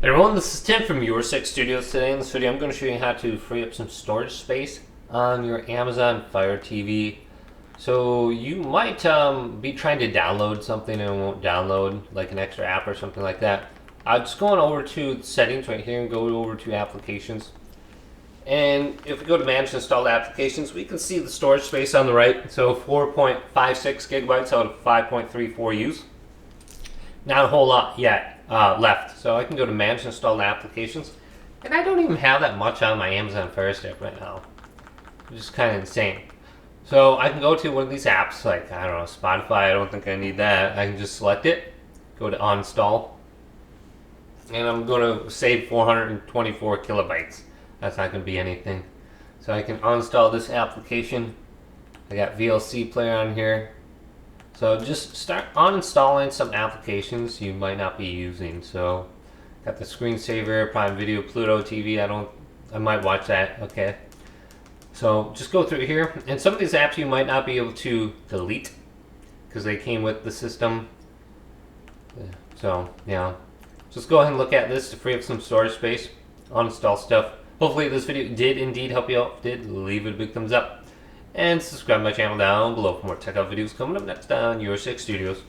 Hey everyone, this is Tim from Your6 Studios. Today in this video I'm going to show you how to free up some storage space on your Amazon Fire TV. So you might be trying to download something and it won't download, like an extra app or something like that. Just going over to settings right here and go over to applications. And if we go to manage installed applications, we can see the storage space on the right. So 4.56 gigabytes out of 5.34 use. Not a whole lot yet left. So I can go to manage installed applications. And I don't even have that much on my Amazon Fire Stick right now. Which is kind of insane. So I can go to one of these apps, like, I don't know, Spotify. I don't think I need that. I can just select it, go to Uninstall. And I'm going to save 424 kilobytes. That's not going to be anything. So I can uninstall this application. I got VLC player on here. So just start uninstalling some applications you might not be using. So got the screensaver, Prime Video, Pluto TV. I might watch that. Okay. So just go through here, and some of these apps you might not be able to delete because they came with the system. So yeah, just go ahead and look at this to free up some storage space. Uninstall stuff. Hopefully this video did indeed help you out. If it did, leave it a big thumbs up. And subscribe to my channel down below for more tech out videos coming up next on Your6 Studios.